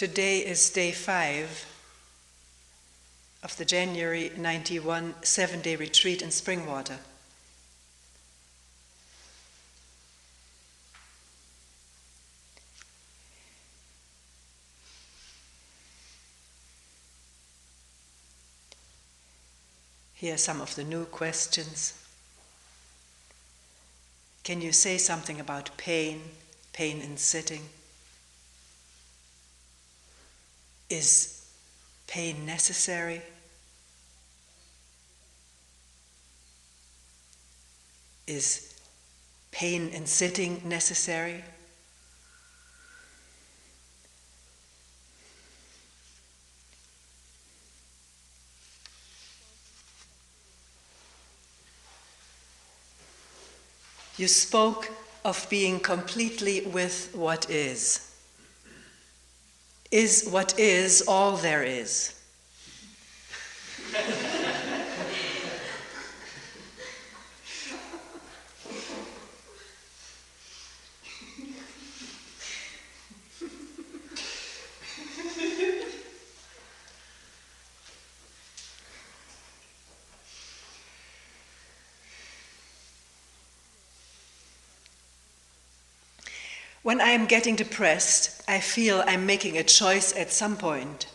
Today is day 5 of the January 91 7-day retreat in Springwater. Here are some of the new questions. Can you say something about pain in sitting? Is pain necessary? Is pain in sitting necessary? You spoke of being completely with what is. Is what is all there is? When I am getting depressed, I feel I'm making a choice at some point.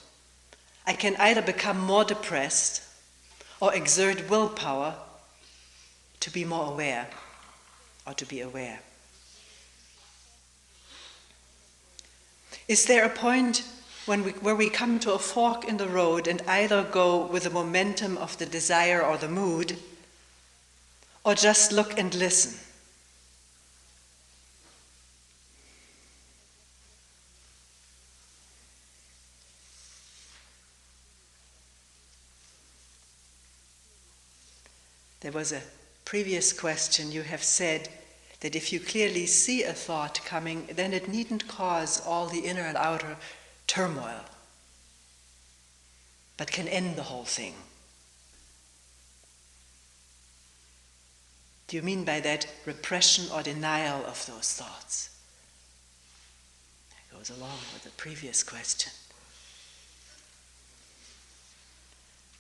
I can either become more depressed or exert willpower to be more aware or to be aware. Is there a point where we come to a fork in the road and either go with the momentum of the desire or the mood, or just look and listen? There was a previous question. You have said that if you clearly see a thought coming, then it needn't cause all the inner and outer turmoil, but can end the whole thing. Do you mean by that repression or denial of those thoughts? That goes along with the previous question.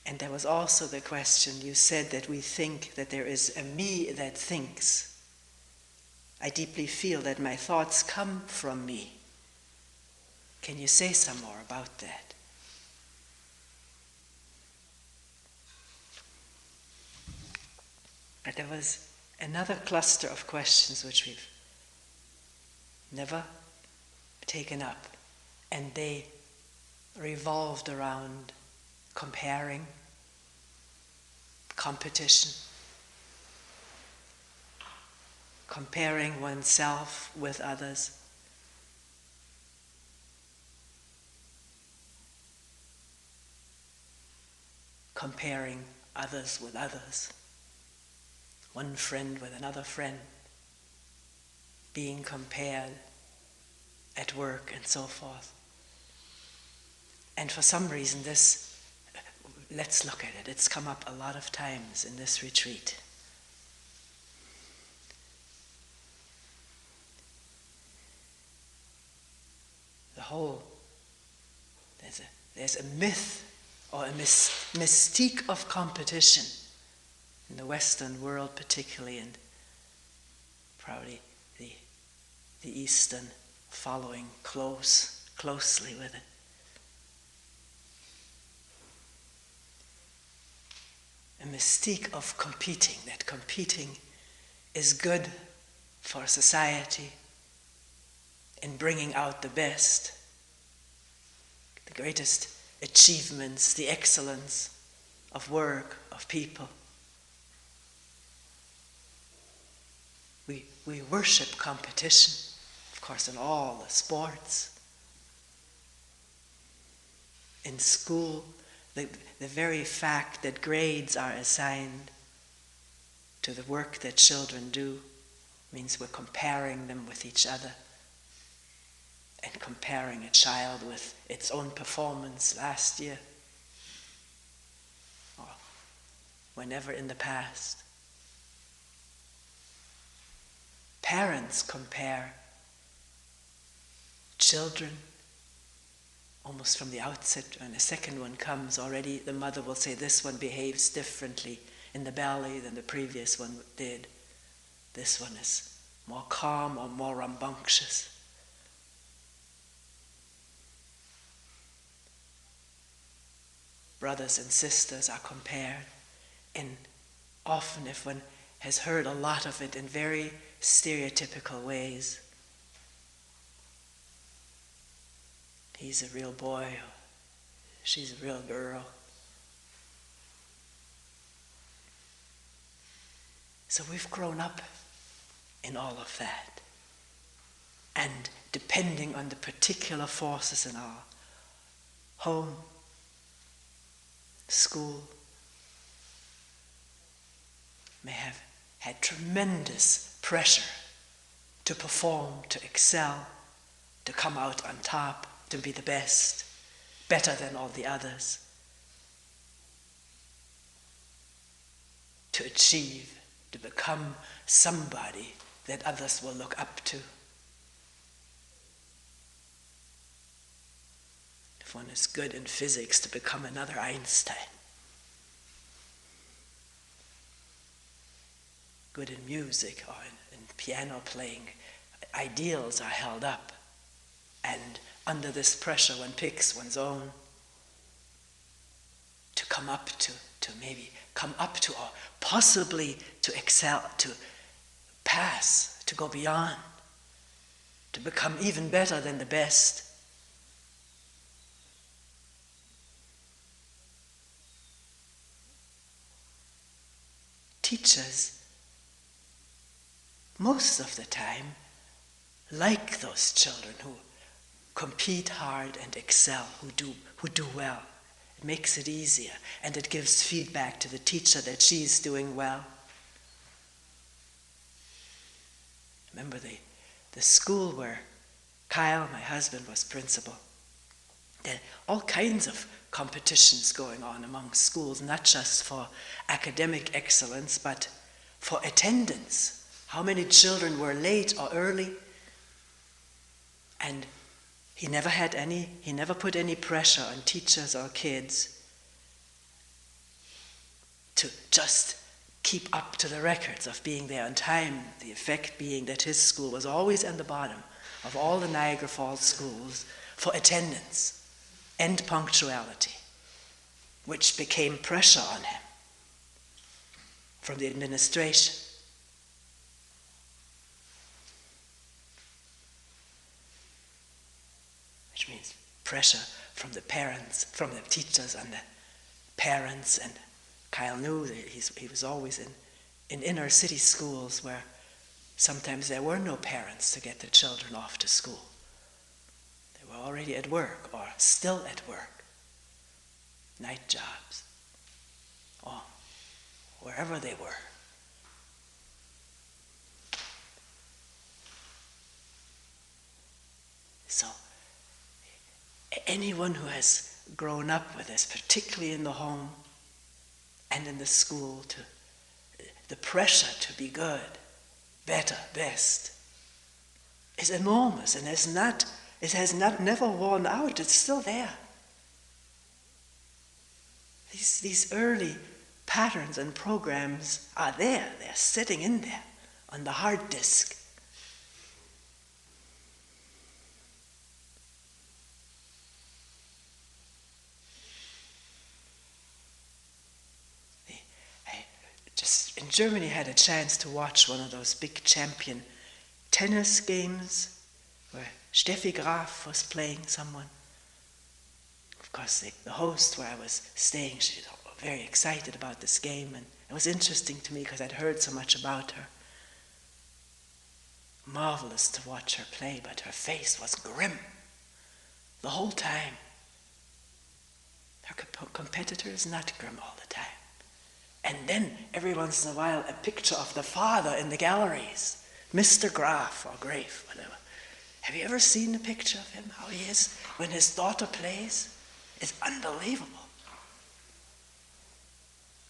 And there was also the question, you said that we think that there is a me that thinks. I deeply feel that my thoughts come from me. Can you say some more about that? But there was another cluster of questions which we've never taken up, and they revolved around comparing, competition, comparing oneself with others, comparing others with others, one friend with another friend, being compared at work and so forth. And for some reason let's look at it. It's come up a lot of times in this retreat. There's a myth or a mystique of competition in the Western world particularly, and probably the Eastern following closely with it. A mystique of competing, that competing is good for society in bringing out the best, the greatest achievements, the excellence of work, of people. We worship competition, of course, in all the sports. In school, the very fact that grades are assigned to the work that children do means we're comparing them with each other, and comparing a child with its own performance last year or whenever in the past. Parents compare children almost from the outset, when a second one comes already, the mother will say, this one behaves differently in the belly than the previous one did. This one is more calm or more rambunctious. Brothers and sisters are compared in, often if one has heard a lot of it, in very stereotypical ways. He's a real boy, she's a real girl. So we've grown up in all of that. And depending on the particular forces in our home, school, may have had tremendous pressure to perform, to excel, to come out on top, to be the best, better than all the others, to achieve, to become somebody that others will look up to. If one is good in physics, to become another Einstein. Good in music or in piano playing, ideals are held up. And under this pressure, one picks one's own to come up to maybe come up to, or possibly to excel, to pass, to go beyond, to become even better than the best. Teachers, most of the time, like those children who compete hard and excel, who do well. It makes it easier, and it gives feedback to the teacher that she's doing well. Remember the school where Kyle, my husband, was principal. There are all kinds of competitions going on among schools, not just for academic excellence, but for attendance. How many children were late or early? And he never put any pressure on teachers or kids to just keep up to the records of being there on time. The effect being that his school was always at the bottom of all the Niagara Falls schools for attendance and punctuality, which became pressure on him from the administration. Which means pressure from the parents, from the teachers and the parents. And Kyle knew that he was always in inner city schools where sometimes there were no parents to get their children off to school. They were already at work or still at work, night jobs, or wherever they were. So, anyone who has grown up with this, particularly in the home and in the school, to the pressure to be good, better, best, is enormous, and it has never worn out. It's still there. These early patterns and programs are there. They're sitting in there on the hard disk. In Germany, I had a chance to watch one of those big champion tennis games where Steffi Graf was playing someone. Of course, the host where I was staying, she was very excited about this game, and it was interesting to me because I'd heard so much about her. Marvelous to watch her play, but her face was grim the whole time. Her competitor is not grim all the time. And then, every once in a while, a picture of the father in the galleries, Mr. Graf or Graf, whatever. Have you ever seen a picture of him, how he is when his daughter plays? It's unbelievable.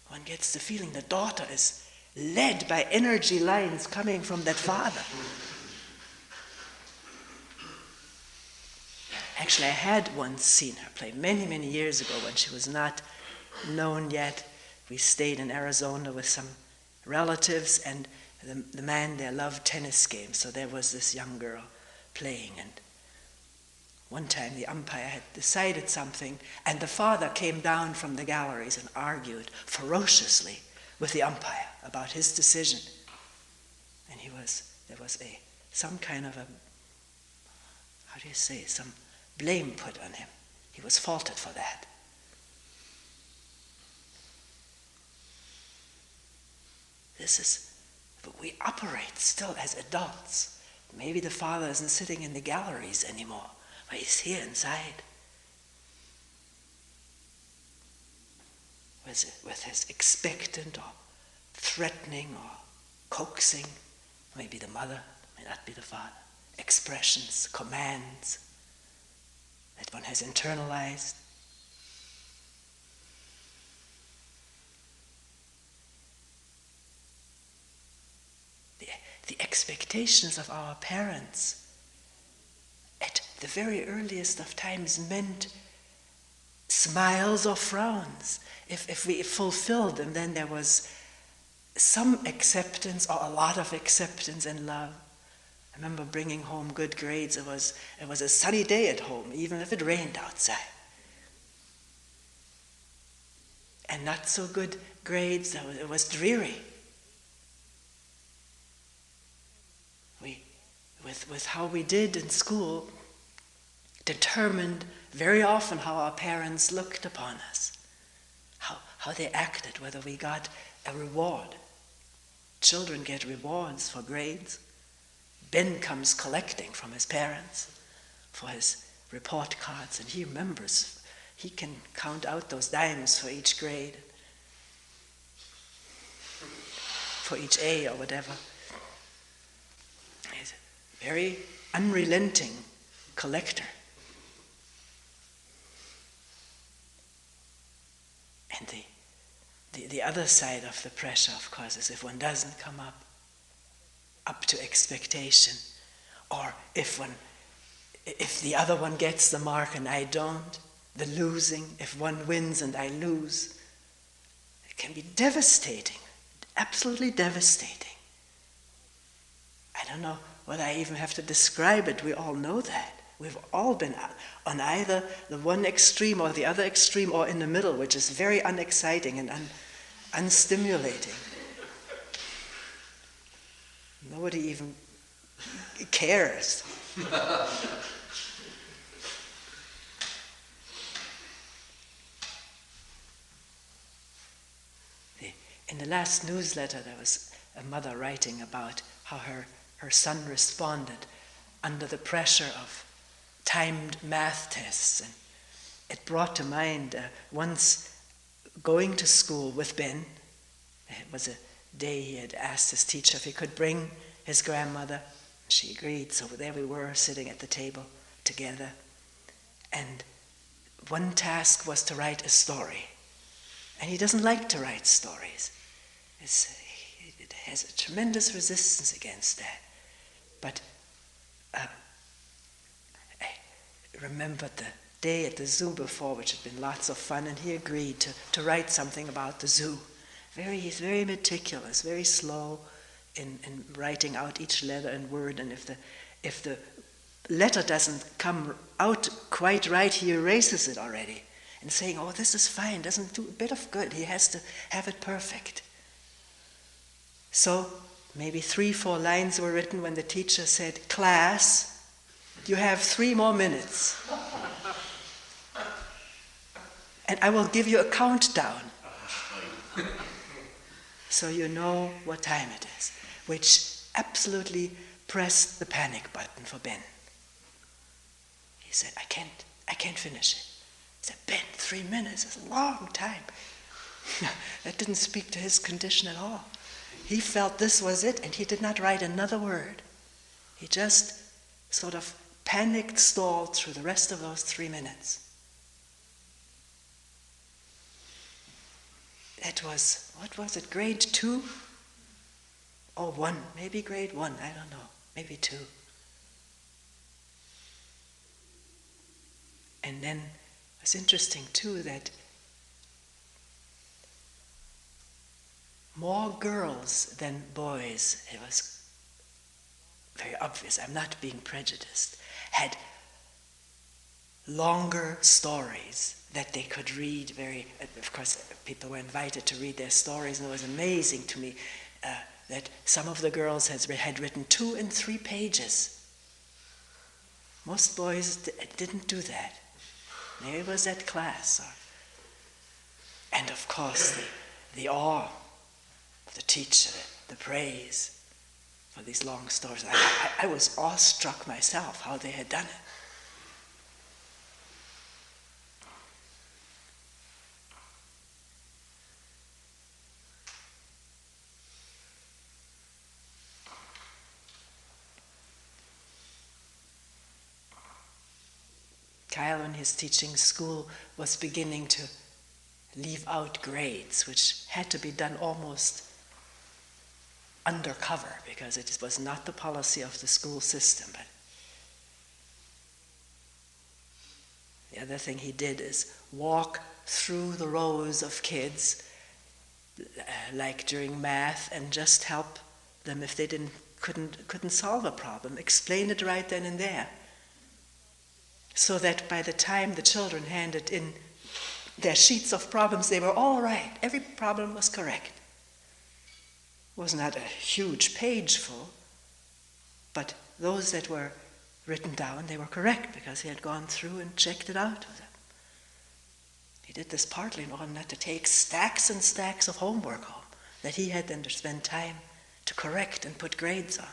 One gets the feeling the daughter is led by energy lines coming from that father. Actually, I had once seen her play many, many years ago when she was not known yet. We stayed in Arizona with some relatives, and the man there loved tennis games, so there was this young girl playing, and one time the umpire had decided something, and the father came down from the galleries and argued ferociously with the umpire about his decision. And there was some kind of some blame put on him. He was faulted for that. But we operate still as adults. Maybe the father isn't sitting in the galleries anymore, but he's here inside. With his expectant or threatening or coaxing, maybe the mother, may not be the father, expressions, commands that one has internalized. The expectations of our parents at the very earliest of times meant smiles or frowns. If we fulfilled them, then there was some acceptance or a lot of acceptance and love. I remember bringing home good grades. It was a sunny day at home, even if it rained outside. And not so good grades, it was dreary. With how we did in school, determined very often how our parents looked upon us, how they acted, whether we got a reward. Children get rewards for grades. Ben comes collecting from his parents for his report cards, and he remembers, he can count out those dimes for each grade, for each A or whatever. He's a very unrelenting collector. And the other side of the pressure, of course, is if one doesn't come up to expectation, or if the other one gets the mark and I don't, the losing, if one wins and I lose, it can be devastating, absolutely devastating. I don't know whether I even have to describe it. We all know that. We've all been on either the one extreme or the other extreme, or in the middle, which is very unexciting and unstimulating. Nobody even cares. In the last newsletter, there was a mother writing about how her son responded under the pressure of timed math tests. And it brought to mind once going to school with Ben. It was a day he had asked his teacher if he could bring his grandmother. She agreed, so there we were sitting at the table together. And one task was to write a story. And he doesn't like to write stories. It has a tremendous resistance against that. But I remembered the day at the zoo before, which had been lots of fun, and he agreed to write something about the zoo. He's very meticulous, very slow in writing out each letter and word, and if the letter doesn't come out quite right, he erases it already, and saying, oh, this is fine, doesn't do a bit of good. He has to have it perfect. So maybe 3-4 lines were written when the teacher said, class, you have 3 more minutes. And I will give you a countdown. So you know what time it is, which absolutely pressed the panic button for Ben. He said, I can't finish it. He said, Ben, 3 minutes is a long time. That didn't speak to his condition at all. He felt this was it, and he did not write another word. He just sort of panicked, stalled through the rest of those 3 minutes. It was, what was it, grade 2? Or 1, maybe grade 1, I don't know, maybe 2. And then it's interesting too that more girls than boys, it was very obvious, I'm not being prejudiced, had longer stories that they could read of course people were invited to read their stories, and it was amazing to me that some of the girls had written 2 and 3 pages. Most boys didn't do that. Maybe it was that class. And of course the awe of the teacher, the praise for these long stories. I was awestruck myself how they had done it. Kyle in his teaching school was beginning to leave out grades, which had to be done almost undercover because it was not the policy of the school system. But the other thing he did is walk through the rows of kids, like during math, and just help them if they couldn't solve a problem, explain it right then and there, so that by the time the children handed in their sheets of problems, they were all right. Every problem was correct. It was not a huge page full, but those that were written down, they were correct because he had gone through and checked it out with them. He did this partly in order not to take stacks and stacks of homework home that he had then to spend time to correct and put grades on.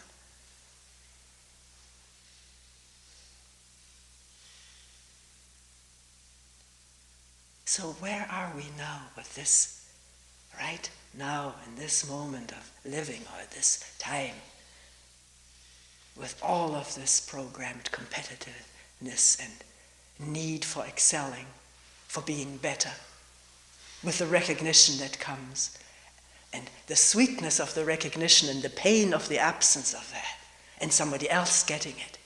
So where are we now with this, right now, in this moment of living, or this time, with all of this programmed competitiveness and need for excelling, for being better, with the recognition that comes, and the sweetness of the recognition and the pain of the absence of that, and somebody else getting it?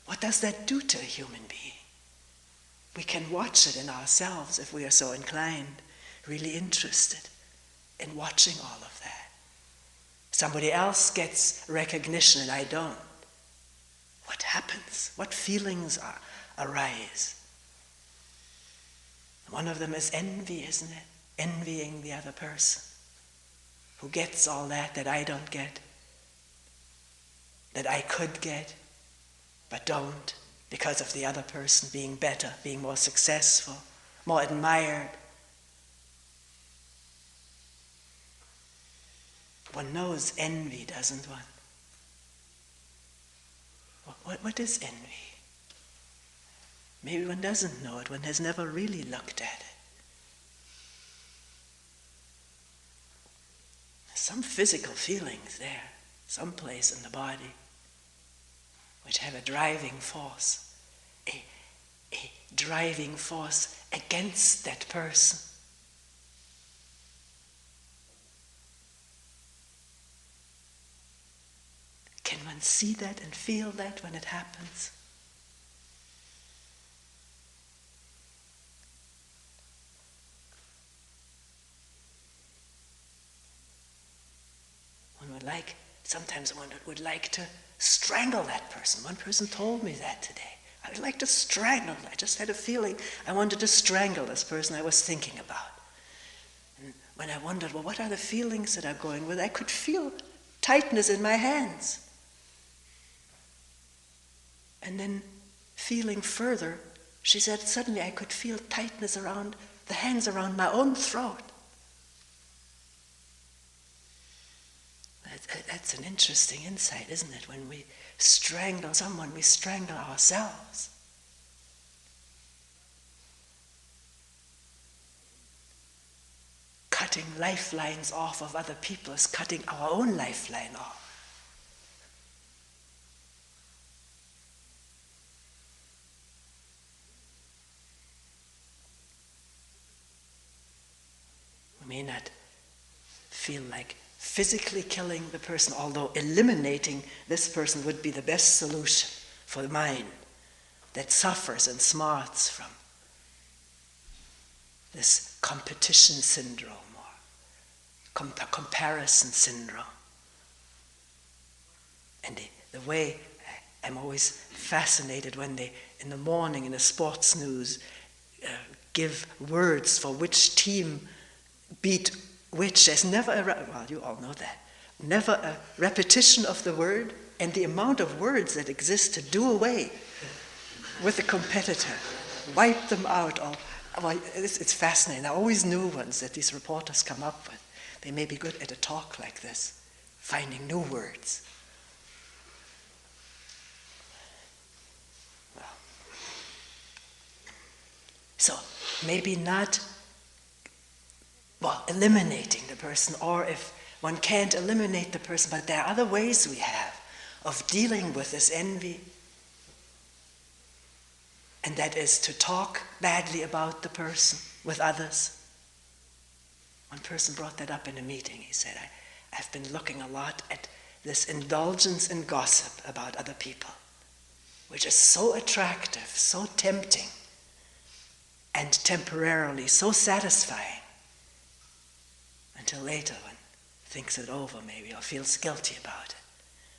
What does that do to a human being? We can watch it in ourselves if we are so inclined, really interested in watching all of that. Somebody else gets recognition and I don't. What happens? What feelings arise? One of them is envy, isn't it? Envying the other person who gets all that I don't get, that I could get, but don't, because of the other person being better, being more successful, more admired. One knows envy, doesn't one? What is envy? Maybe one doesn't know it, one has never really looked at it. There's some physical feelings there, someplace in the body, which have a driving force, a driving force against that person. Can one see that and feel that when it happens? Sometimes one would like to strangle that person. One person told me that today. I would like to strangle. I just had a feeling I wanted to strangle this person I was thinking about. And when I wondered, well, what are the feelings that are going with? I could feel tightness in my hands. And then feeling further, she said, suddenly I could feel tightness around the hands around my own throat. That's an interesting insight, isn't it? When we strangle someone, we strangle ourselves. Cutting lifelines off of other people is cutting our own lifeline off. We may not feel like physically killing the person, although eliminating this person would be the best solution for the mind. that suffers and smarts from this competition syndrome or comparison syndrome. And the way I'm always fascinated when they, in the morning in the sports news, give words for which team beat which. There's never well, you all know that. Never a repetition of the word, and the amount of words that exist to do away with the competitor, wipe them out. Or, well, it's fascinating. There are always new ones that these reporters come up with. They may be good at a talk like this, finding new words. Well, so maybe not, eliminating the person, or if one can't eliminate the person, but there are other ways we have of dealing with this envy, and that is to talk badly about the person with others. One person brought that up in a meeting. He said, I've been looking a lot at this indulgence in gossip about other people, which is so attractive, so tempting, and temporarily so satisfying, until later one thinks it over maybe, or feels guilty about it.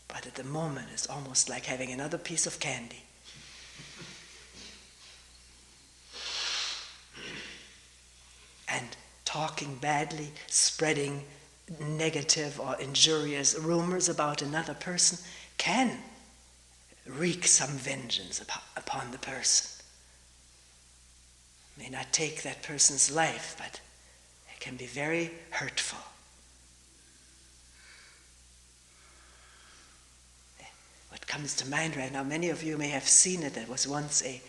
But at the moment it's almost like having another piece of candy. And talking badly, spreading negative or injurious rumors about another person can wreak some vengeance upon the person. May not take that person's life, but it can be very hurtful. What comes to mind right now, many of you may have seen it. There was once a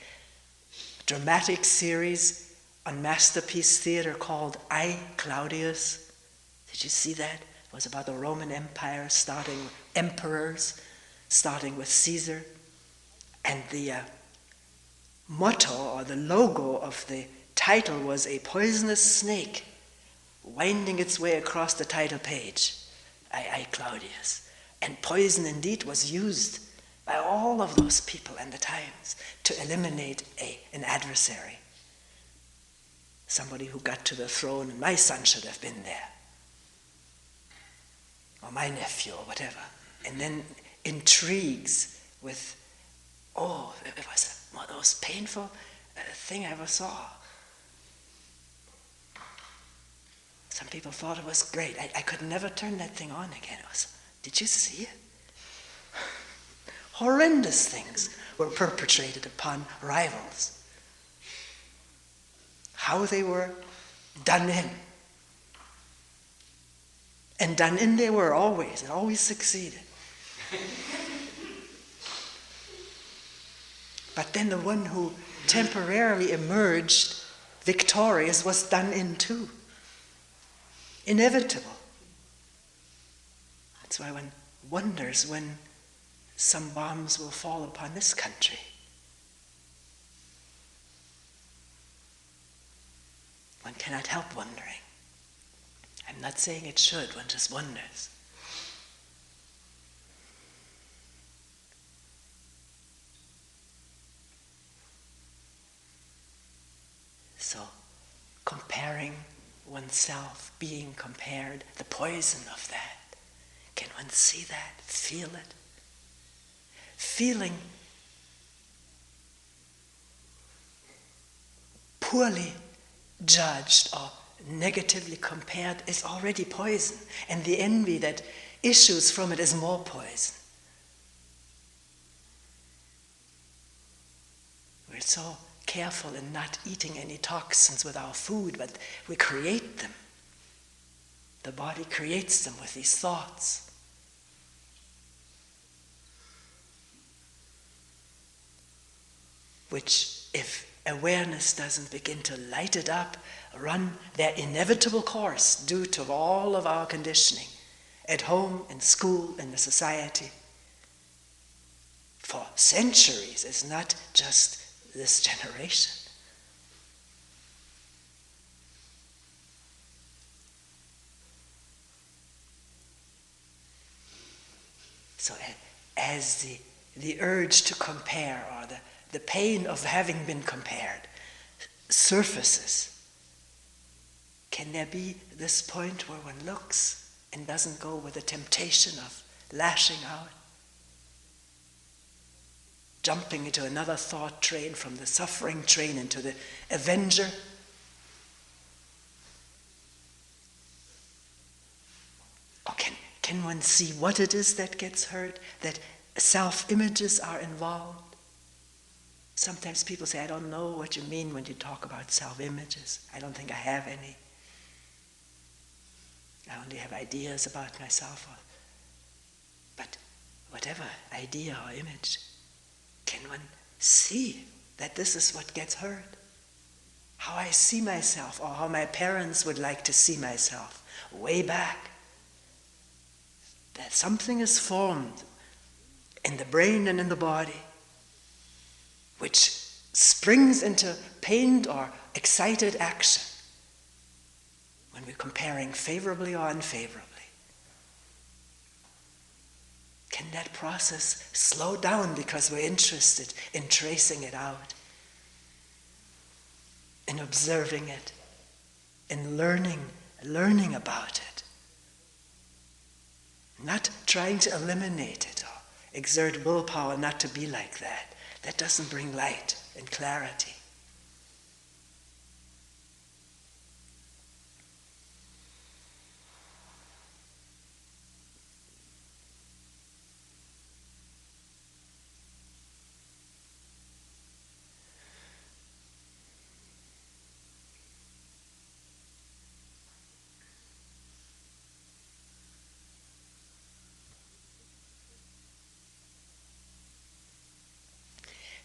dramatic series on Masterpiece Theater called I, Claudius. Did you see that? It was about the Roman Empire, emperors, starting with Caesar. And the motto or the logo of the title was a poisonous snake winding its way across the title page. I, Claudius. And poison indeed was used by all of those people in the times to eliminate an adversary. Somebody who got to the throne, and my son should have been there. Or my nephew, or whatever. And then intrigues with, it was one of the most painful thing I ever saw. Some people thought it was great. I could never turn that thing on again. Did you see it? Horrendous things were perpetrated upon rivals. How they were done in. And done in they were always. It always succeeded. But then the one who temporarily emerged victorious was done in too. Inevitable. That's why one wonders when some bombs will fall upon this country. One cannot help wondering. I'm not saying it should, one just wonders. So, comparing oneself, being compared, the poison of that. Can one see that, feel it? Feeling poorly judged or negatively compared is already poison, and the envy that issues from it is more poison. We're so careful in not eating any toxins with our food, but we create them. The body creates them with these thoughts. Which, if awareness doesn't begin to light it up, run their inevitable course due to all of our conditioning, at home, in school, in the society, for centuries, is not just this generation. So as the urge to compare, or the pain of having been compared surfaces, can there be this point where one looks and doesn't go with the temptation of lashing out, jumping into another thought train, from the suffering train into the avenger? Or can one see what it is that gets hurt, that self-images are involved? Sometimes people say, I don't know what you mean when you talk about self-images. I don't think I have any. I only have ideas about myself. But whatever idea or image, can one see that this is what gets hurt? How I see myself, or how my parents would like to see myself, way back. That something is formed in the brain and in the body which springs into pained or excited action when we're comparing favorably or unfavorably. Can that process slow down because we're interested in tracing it out, in observing it, in learning about it? Not trying to eliminate it or exert willpower not to be like that. That doesn't bring light and clarity.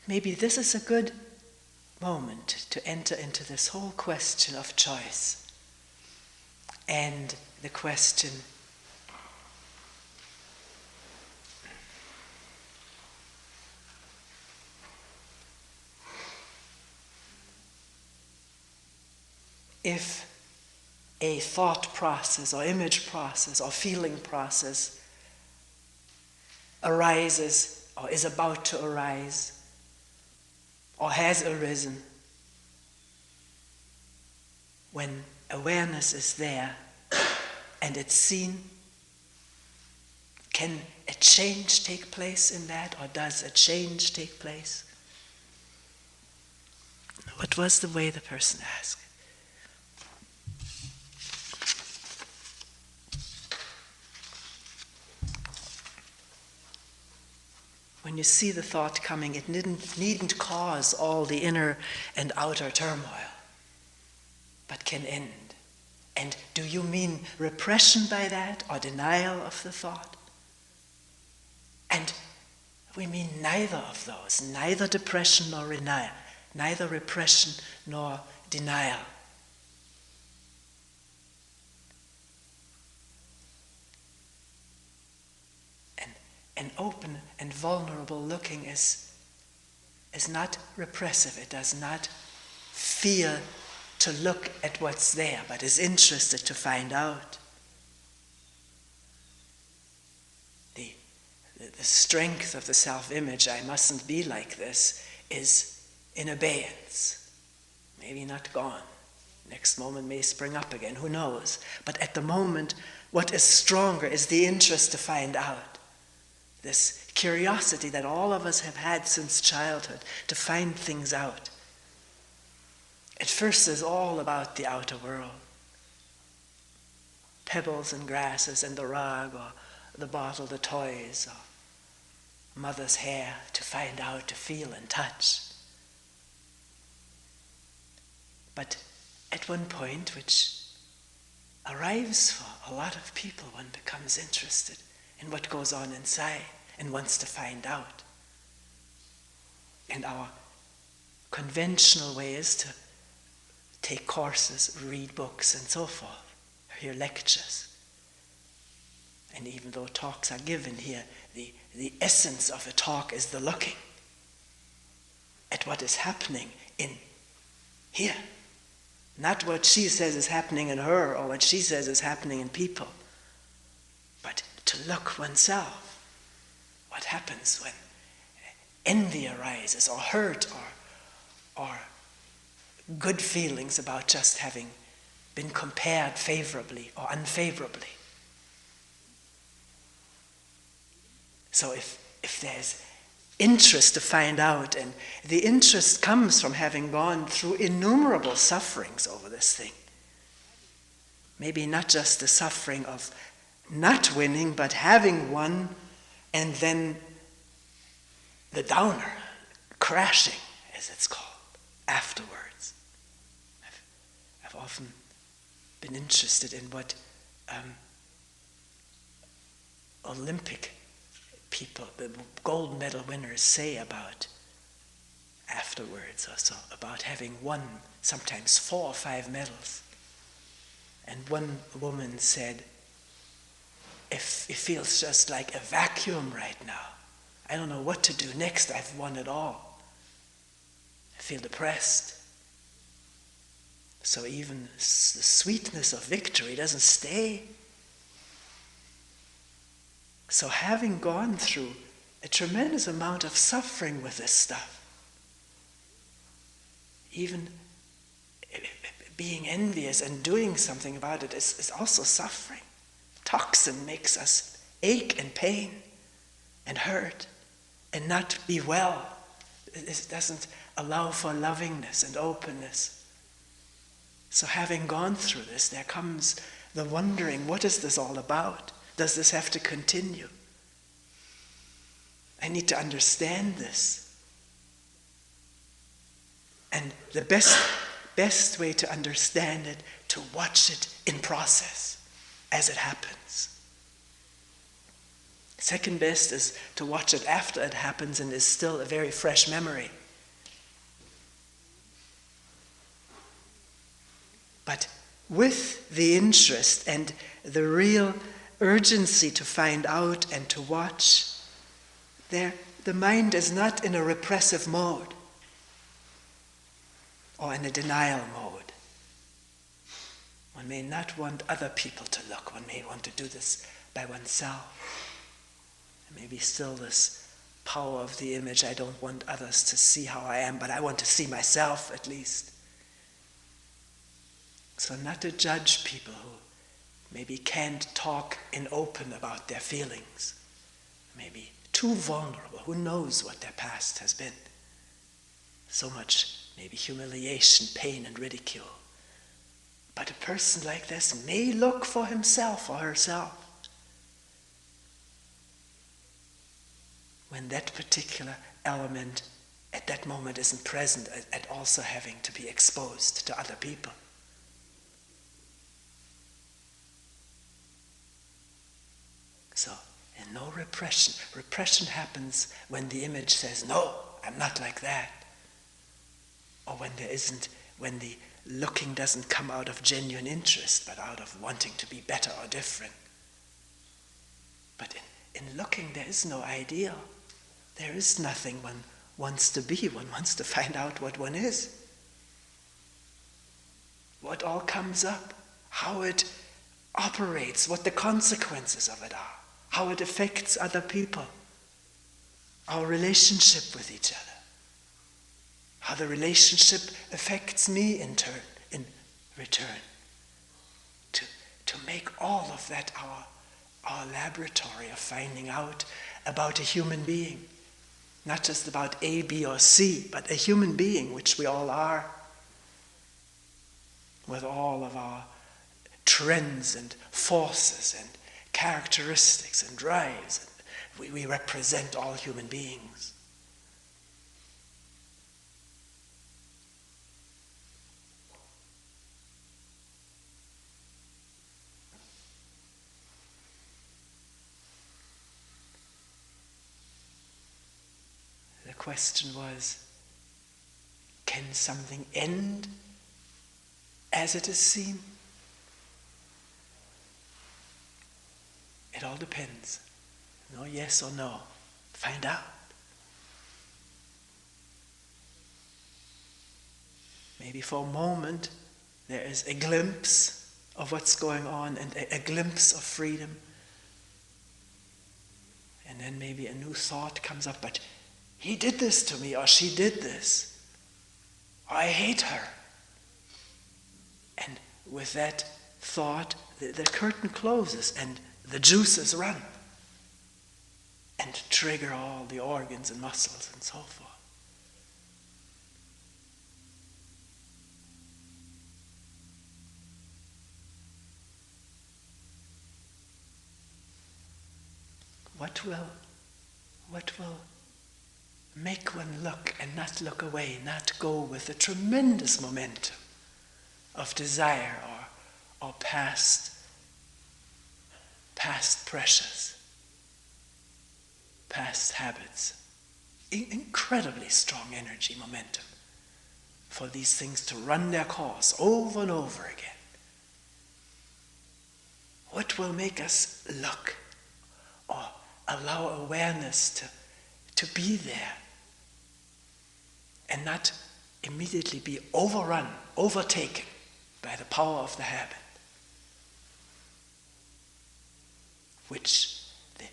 Maybe this is a good moment to enter into this whole question of choice and the question, if a thought process or image process or feeling process arises or is about to arise or has arisen, when awareness is there and it's seen, can a change take place in that, or does a change take place? What was the way the person asked? When you see the thought coming, it needn't cause all the inner and outer turmoil, but can end. And do you mean repression by that, or denial of the thought? And we mean neither of those, neither depression nor denial, neither repression nor denial. An open and vulnerable looking is not repressive. It does not fear to look at what's there, but is interested to find out. The strength of the self-image, I mustn't be like this, is in abeyance. Maybe not gone. Next moment may spring up again, who knows? But at the moment, what is stronger is the interest to find out. This curiosity that all of us have had since childhood, to find things out. At first is all about the outer world. Pebbles and grasses and the rug, or the bottle, the toys, or mother's hair, to find out, to feel and touch. But at one point, which arrives for a lot of people, one becomes interested in what goes on inside and wants to find out. And our conventional way is to take courses, read books, and so forth, hear lectures. And even though talks are given here, the essence of a talk is the looking at what is happening in here. Not what she says is happening in her, or what she says is happening in people, but to look oneself. What happens when envy arises, or hurt, or good feelings about just having been compared favorably or unfavorably. So if there's interest to find out, and the interest comes from having gone through innumerable sufferings over this thing, maybe not just the suffering of not winning, but having won, and then the downer, crashing, as it's called, afterwards. I've often been interested in what Olympic people, the gold medal winners, say about afterwards, or so, about having won sometimes 4 or 5 medals. And one woman said, it feels just like a vacuum right now. I don't know what to do next. I've won it all. I feel depressed. So even the sweetness of victory doesn't stay. So having gone through a tremendous amount of suffering with this stuff, even being envious and doing something about it is also suffering. Toxin makes us ache and pain and hurt and not be well. It doesn't allow for lovingness and openness. So having gone through this, there comes the wondering, what is this all about? Does this have to continue? I need to understand this. And the best way to understand it, to watch it in process as it happens. Second best is to watch it after it happens and is still a very fresh memory. But with the interest and the real urgency to find out and to watch, the mind is not in a repressive mode or in a denial mode. One may not want other people to look. One may want to do this by oneself. There may be still this power of the image. I don't want others to see how I am, but I want to see myself at least. So not to judge people who maybe can't talk in open about their feelings. Maybe too vulnerable. Who knows what their past has been? So much maybe humiliation, pain, and ridicule. But a person like this may look for himself or herself when that particular element at that moment isn't present, at also having to be exposed to other people. So, and no repression. Repression happens when the image says, no, I'm not like that. Or when the looking doesn't come out of genuine interest, but out of wanting to be better or different. But in looking, there is no ideal. There is nothing one wants to be. One wants to find out what one is. What all comes up, how it operates, what the consequences of it are, how it affects other people, our relationship with each other, how the relationship affects me in return. To make all of that our laboratory of finding out about a human being. Not just about A, B, or C, but a human being, which we all are, with all of our trends and forces and characteristics and drives. We represent all human beings. The question was, can something end as it is seen? It all depends. No yes or no. Find out. Maybe for a moment there is a glimpse of what's going on and a glimpse of freedom. And then maybe a new thought comes up, but he did this to me, or she did this, or I hate her. And with that thought, the curtain closes and the juices run and trigger all the organs and muscles and so forth. What will make one look and not look away, not go with the tremendous momentum of desire or past pressures, past habits? Incredibly strong energy, momentum for these things to run their course over and over again. What will make us look or allow awareness to be there and not immediately be overrun, overtaken by the power of the habit, which the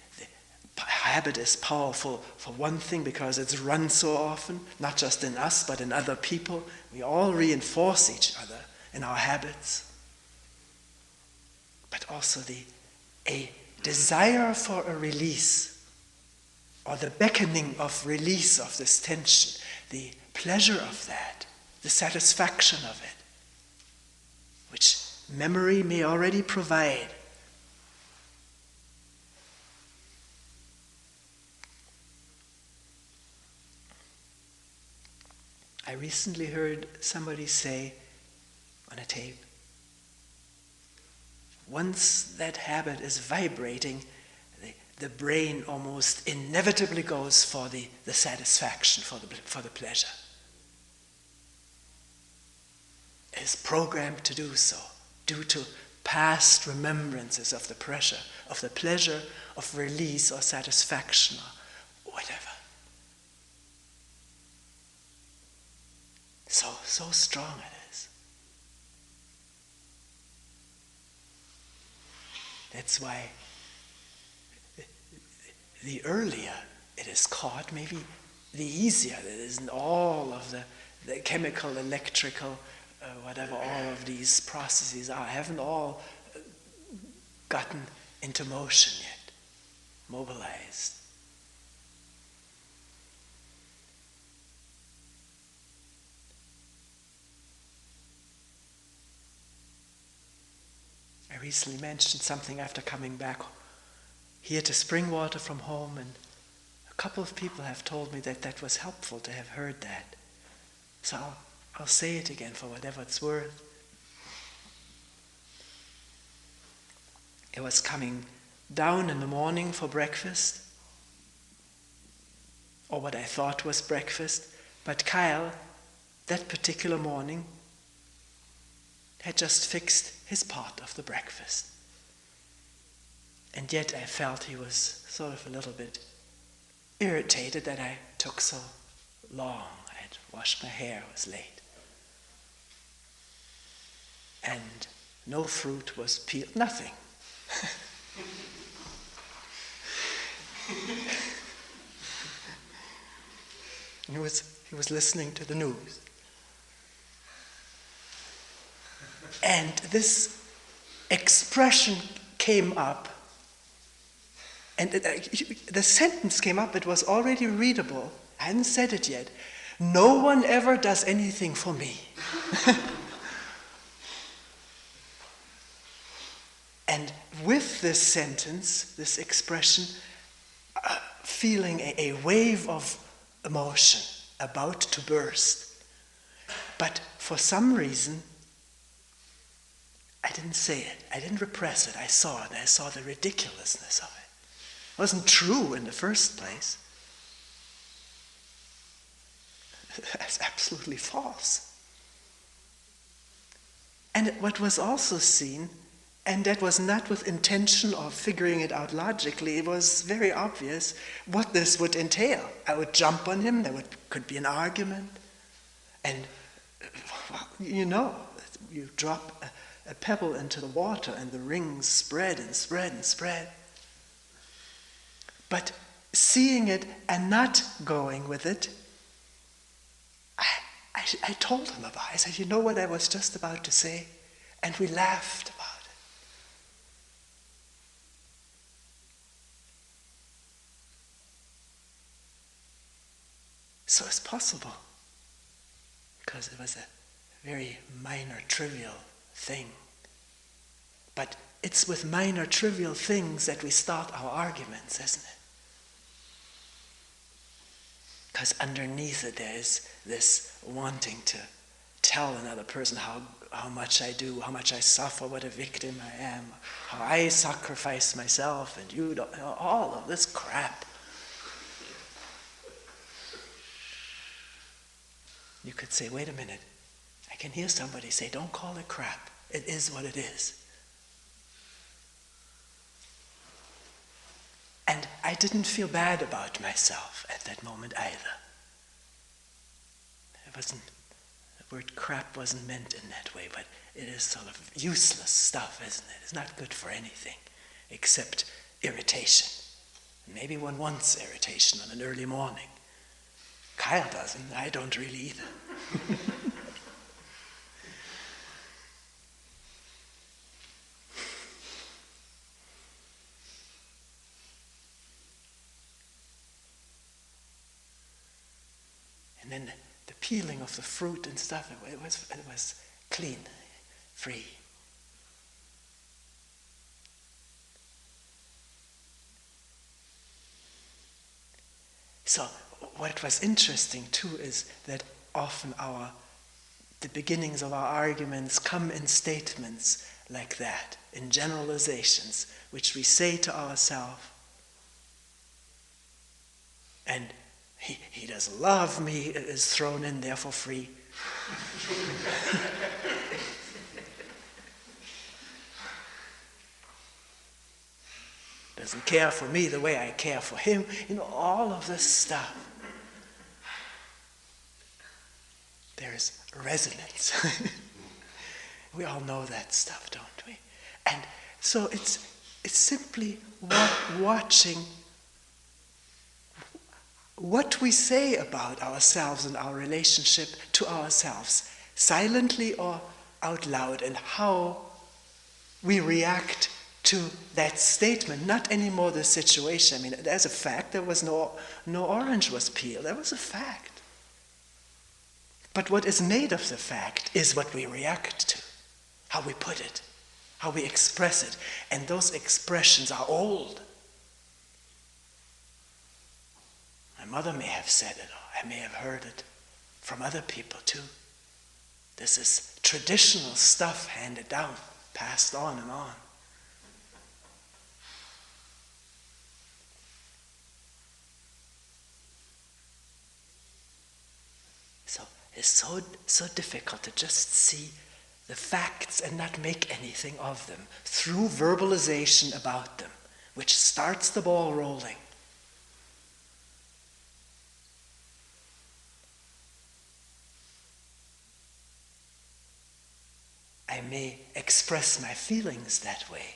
habit is powerful for one thing because it's run so often, not just in us but in other people. We all reinforce each other in our habits, but also a desire for a release, or the beckoning of release of this tension, the pleasure of that, the satisfaction of it, which memory may already provide. I recently heard somebody say on a tape, once that habit is vibrating, the brain almost inevitably goes for the satisfaction, for the pleasure. It is programmed to do so, due to past remembrances of the pleasure of release or satisfaction or whatever. So strong it is. That's why the earlier it is caught, maybe the easier it is, and all of the chemical, electrical, whatever all of these processes are, haven't all gotten into motion yet, mobilized. I recently mentioned something after coming back here to Springwater from home, and a couple of people have told me that was helpful to have heard that. So I'll say it again for whatever it's worth. It was coming down in the morning for breakfast, or what I thought was breakfast, but Kyle, that particular morning, had just fixed his part of the breakfast. And yet I felt he was sort of a little bit irritated that I took so long. I had washed my hair, it was late. And no fruit was peeled, nothing. He was listening to the news. And this expression came up, and the sentence came up, it was already readable, I hadn't said it yet. No one ever does anything for me. And with this sentence, this expression, feeling a wave of emotion about to burst. But for some reason, I didn't say it. I didn't repress it. I saw it. I saw the ridiculousness of it. It wasn't true in the first place. That's absolutely false. And what was also seen, and that was not with intention of figuring it out logically, it was very obvious what this would entail. I would jump on him, could be an argument, and well, you drop a pebble into the water and the rings spread and spread and spread. But seeing it and not going with it, I told him about it. I said, you know what I was just about to say? And we laughed about it. So it's possible, because it was a very minor, trivial thing. But it's with minor, trivial things that we start our arguments, isn't it? Because underneath it there is this wanting to tell another person how much I do, how much I suffer, what a victim I am, how I sacrifice myself, and you don't, all of this crap. You could say, wait a minute, I can hear somebody say, don't call it crap. It is what it is. And I didn't feel bad about myself at that moment either. The word crap wasn't meant in that way, but it is sort of useless stuff, isn't it? It's not good for anything except irritation. Maybe one wants irritation on an early morning. Kyle doesn't, I don't really either. And then the peeling of the fruit and stuff, it was clean, free. So what was interesting too is that often the beginnings of our arguments come in statements like that, in generalizations, which we say to ourselves, and he doesn't love me, is thrown in there for free. Doesn't care for me the way I care for him. All of this stuff. There's resonance. We all know that stuff, don't we? And so it's simply watching what we say about ourselves and our relationship to ourselves, silently or out loud, and how we react to that statement, not anymore the situation. I mean, there's a fact, there was no orange was peeled, that was a fact. But what is made of the fact is what we react to, how we put it, how we express it. And those expressions are old. My mother may have said it, or I may have heard it from other people too. This is traditional stuff handed down, passed on and on. So it's so difficult to just see the facts and not make anything of them through verbalization about them, which starts the ball rolling. I may express my feelings that way.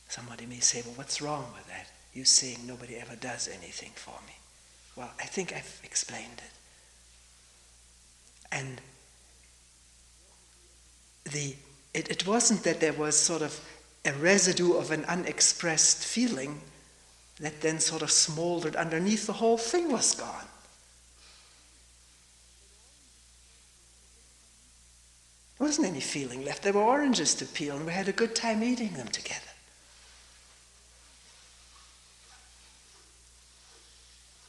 Somebody may say, well, what's wrong with that? You saying nobody ever does anything for me. Well, I think I've explained it. And it wasn't that there was sort of a residue of an unexpressed feeling that then sort of smoldered underneath. The whole thing was gone. There wasn't any feeling left. There were oranges to peel, and we had a good time eating them together.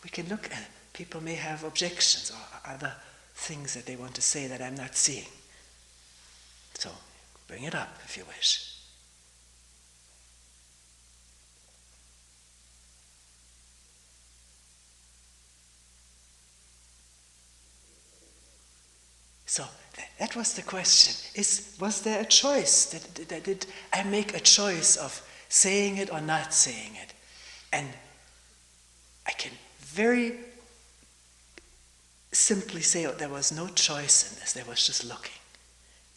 We can look at it. People may have objections or other things that they want to say that I'm not seeing. So bring it up if you wish. So that was the question. Was there a choice? Did I make a choice of saying it or not saying it? And I can very simply say there was no choice in this. There was just looking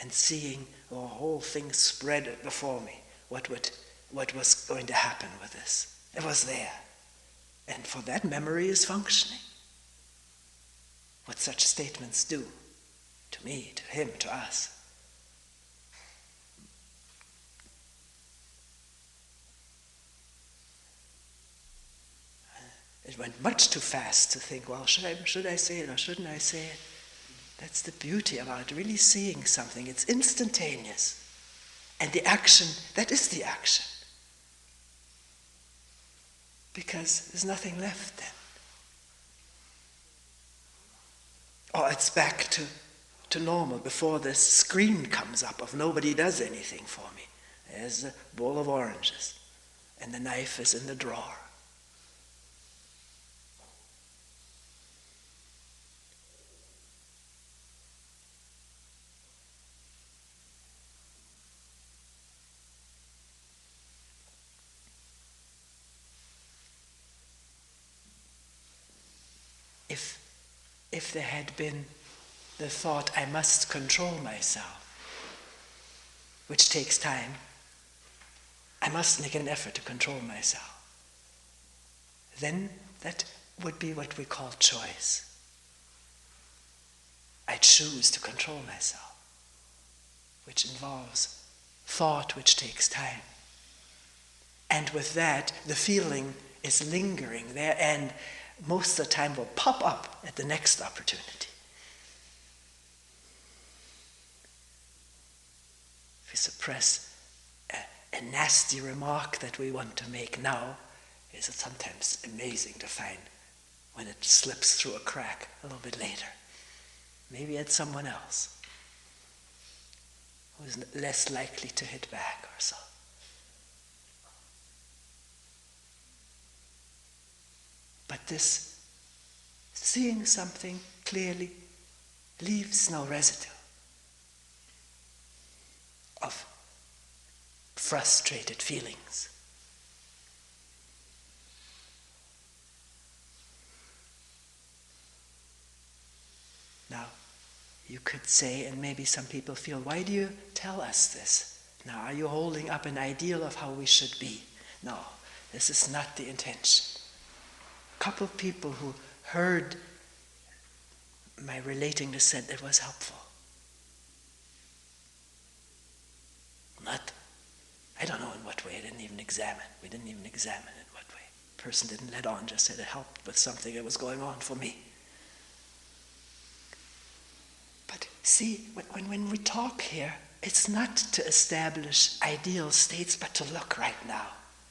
and seeing the whole thing spread before me. what was going to happen with this. It was there. And for that, memory is functioning. What such statements do to me, to him, to us. It went much too fast to think, well, should I say it or shouldn't I say it? That's the beauty about really seeing something. It's instantaneous. And the action, that is the action. Because there's nothing left then. Or it's back to normal before this screen comes up of nobody does anything for me. There's a bowl of oranges, and the knife is in the drawer. If there had been the thought, I must control myself, which takes time, I must make an effort to control myself, then that would be what we call choice. I choose to control myself, which involves thought, which takes time. And with that, the feeling is lingering there and most of the time will pop up at the next opportunity. If we suppress a nasty remark that we want to make now, it's sometimes amazing to find when it slips through a crack a little bit later. Maybe at someone else who is less likely to hit back or so. But this seeing something clearly leaves no residue of frustrated feelings. Now, you could say, and maybe some people feel, why do you tell us this? Now, are you holding up an ideal of how we should be? No, this is not the intention. A couple of people who heard my relating this said it was helpful. I don't know in what way. I didn't even examine. We didn't even examine in what way. The person didn't let on, just said it helped with something that was going on for me. But see, when we talk here, it's not to establish ideal states, but to look right now.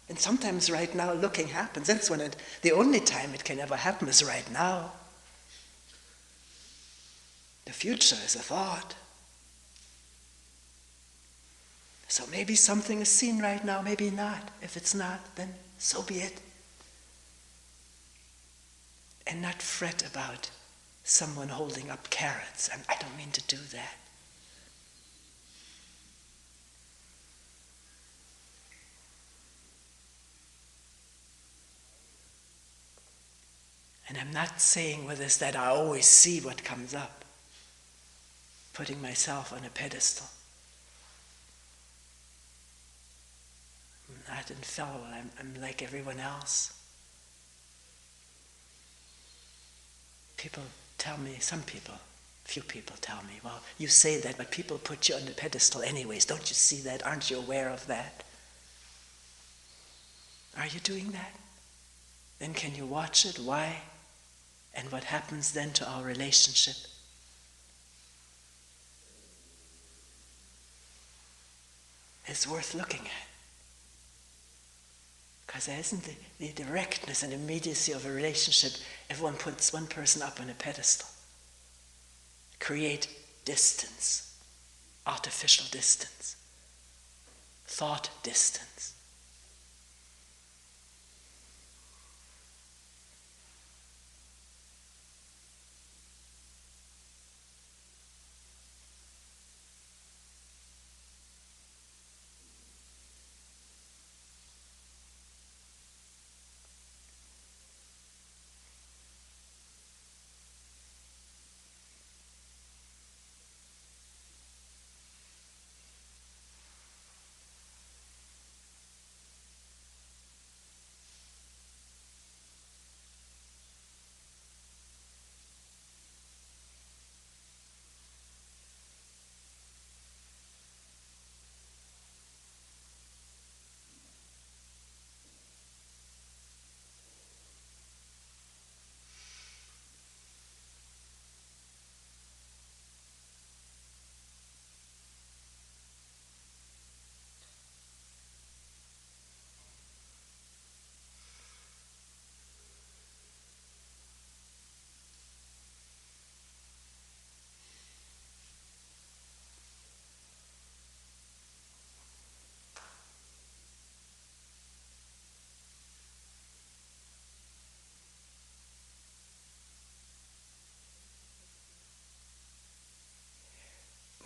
And sometimes right now looking happens. That's when the only time it can ever happen is right now. The future is a thought. So maybe something is seen right now, maybe not. If it's not, then so be it. And not fret about someone holding up carrots. I don't mean to do that. And I'm not saying with this that I always see what comes up, putting myself on a pedestal. I'm not infallible, I'm like everyone else. People tell me, few people tell me, well, you say that, but people put you on the pedestal anyways. Don't you see that? Aren't you aware of that? Are you doing that? Then can you watch it? Why? And what happens then to our relationship? It's worth looking at. Because there isn't the directness and immediacy of a relationship if one puts one person up on a pedestal. Create distance, artificial distance, thought distance.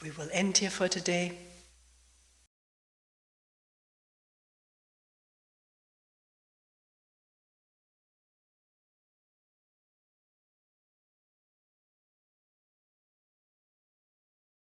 We will end here for today.